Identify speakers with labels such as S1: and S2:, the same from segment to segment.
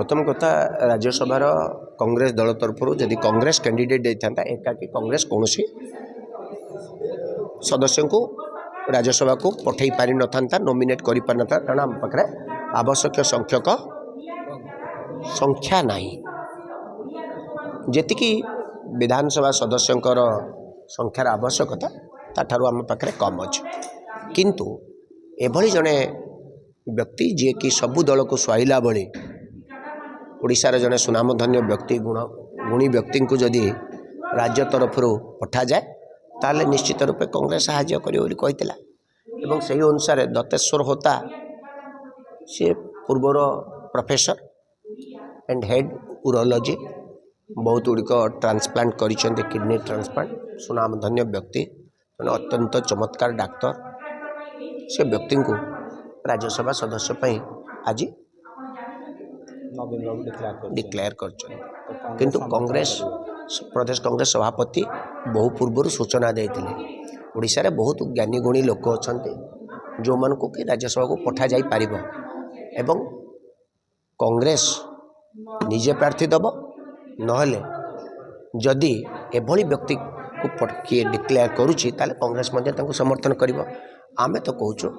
S1: प्रथम कथा राज्यसभार कांग्रेस दल तरफ जदि कांग्रेस कैंडिडेट देता एकाकी कांग्रेस कौन सदस्य को राज्यसभा को पठे पारि न था नॉमिनेट कर पारि न था कारण आम पाखे आवश्यक संख्या नहीं जी विधानसभा सदस्यंकर संख्यार आवश्यकता ताठारु आम पाखे कम अच्छे किंतु एभली जड़े व्यक्ति जी कि सबू दल को सुहाइला भली ओडिशार जड़े सुनामधन्य व्यक्ति गुणी व्यक्ति को जदि राज्य तरफ पठा जाए ताले निश्चित रूपे कांग्रेस साहाय्य करें से अनुसार दत्तेश्वर होता सी पूर्वर प्रोफेसर एंड हेड यूरोलॉजी बहुत गुड़िक ट्रांसप्लांट कर किडनी ट्रांसप्लांट सुनामधन्य व्यक्ति अत्यंत चमत्कार डाक्तर से व्यक्ति को राज्यसभा सदस्य आज डिक्लेयर कर किंतु कांग्रेस प्रदेश कांग्रेस सभापति बहु पूर्व सूचना देते ओडिशा रे बहुत ज्ञानी गुणी लोक अच्छा जो मन को कि राज्यसभा को पठा जाई पारिबो एवं कांग्रेस निजे प्रार्थी दब नहले जदि एभली व्यक्ति को किए डिक्लेयर करुच्ची ताले कांग्रेस समर्थन करिबो आमे तो कहूँ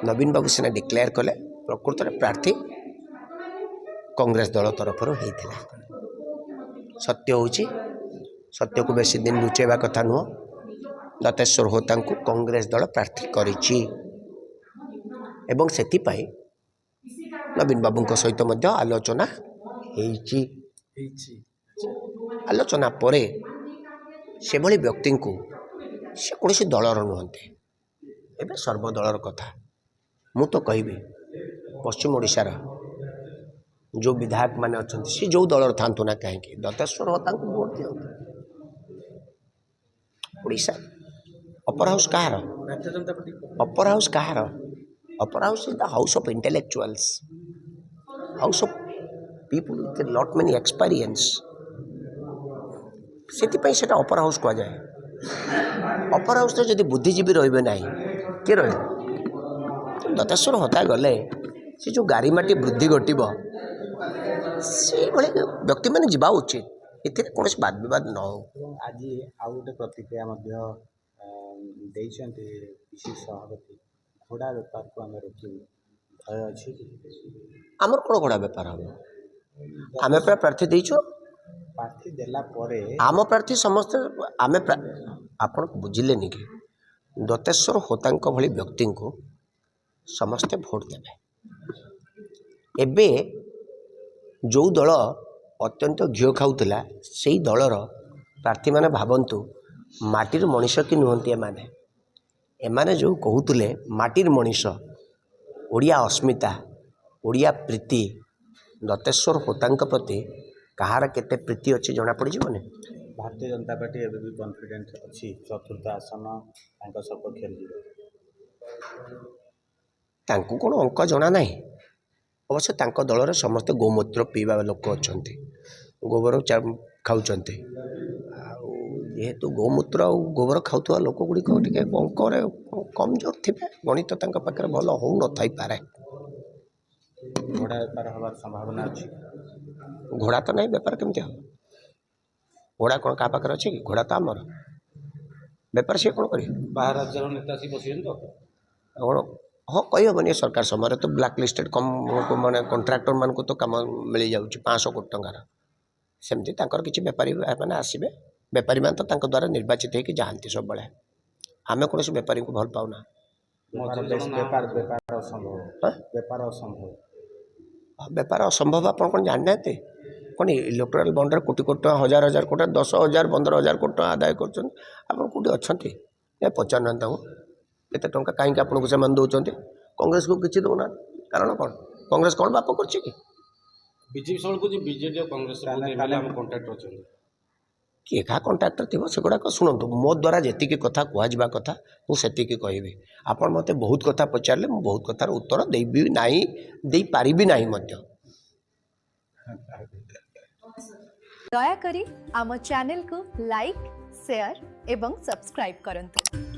S1: नवीन बाबू सिन्हा डिक्लेयर कले प्रकृत में प्रार्थी कांग्रेस दल तरफ होता सत्य हूँ सत्य को बेसी दिन लुचेबा कथा नुह दत्तेश्वर होता को कांग्रेस दल प्रार्थी करिछि एवं सेतिपाई नवीन बाबू सहित मध्य आलोचना होइछि आलोचना परे से भली व्यक्ति को से कौन दलर नुहंती एवं सर्वदलर कथा मु तो कहबी पश्चिम ओडिशार जो विधायक माने अच्छा सी जो दलर था ना कहीं दत्तेश्वर होता भोट दिखते Odisha upper house Kahar upper house Kahar upper house is the house of intellectuals house of people with lot many experience से अपर हाउस कह जाए अपर हाउस जब बुद्धिजीवी रे ना किए रही दत्तेश्वर होता गले से जो गारीमाटी वृद्धि घटब से व्यक्ति मैंने जावा उचित ए कौन बाद विवाद न हो
S2: आज आउ गोटे प्रतिक्रिया सभापति घोड़ा बेपार को आम रोकू भय अच्छी
S1: आमर कौन घोड़ा बेपार हम आम पूरा प्रार्थी देचु
S2: प्रार्थी देला परे
S1: आम प्रार्थी समस्ते आम आप बुझिले कि दत्तेश्वर होता भली व्यक्ति को समस्ते भोट देवे एबे जो दल अत्यंत घीओ खाऊला से दलर प्रार्थी माने भावंतु माटिर मनीष कि नुहंती एमाने जो कहूले माटिर मनीष ओडिया अस्मिता ओडिया प्रीति दत्तेश्वर होता प्रति कहार केते प्रीति अच्छी जना पड़ जाने
S2: भारतीय जनता पार्टी एवं भी कॉन्फिडेंस अच्छी चतुर्थ आसन सपक्ष
S1: कौन अंक जना ना अवश्य दलर समस्त गोमूत्र पीवा लोक अच्छा गोबर खाऊँ जेहेतु गोमूत्र और गोबर खाऊा लोक गुड़िक अंक कमजोर थे गणित पाखे भल हो न थी पारे
S2: घोड़ा बेपार हमार संभावना अच्छी
S1: घोड़ा तो नहीं बेपार केमती हम घोड़ा कौन क्या पाखे अच्छे कि घोड़ा तो आमर बेपार सी कौन कर
S2: बाहर राज्य नेता सी बस
S1: कौन हाँ कही हेनी सरकार समय तो ब्लाक लिस्टेड कम माने कंट्राक्टर मान को तो कम मिल जाऊँगी 500 कोटी टंकार सेमती किसी बेपारी मैंने आसवे बेपारी मान तो द्वारा निर्वाचित होकर जाती सब बड़े आम कौन बेपारी को भल पाऊना बेपार असंभव आप जानना कौन इलेक्टोराल बॉन्डर कोटी कोटी टका हजार हजार कोटी 10,000 15,000 कोटी टका आदाय कर अच्छा पचार केते टंका कहीं आपको से दौरान कांग्रेस को किसी दौना कारण कौन कांग्रेस कौन बाप कर
S2: बीजेपी सब को बीजेडी और कांग्रेस कांट्राक्टर अच्छा
S1: किए क्या कंट्राक्टर थी से गुड़ाक शुणु मो द्वारा जी कथा कहवा कथा मुझे कहि आपण मत बहुत कथा पचारे मुझे बहुत कथार उत्तर देवी ना दे पारि ना
S3: दयाकरी आम चैनल को लाइक शेयर एवं सब्सक्राइब करंतु।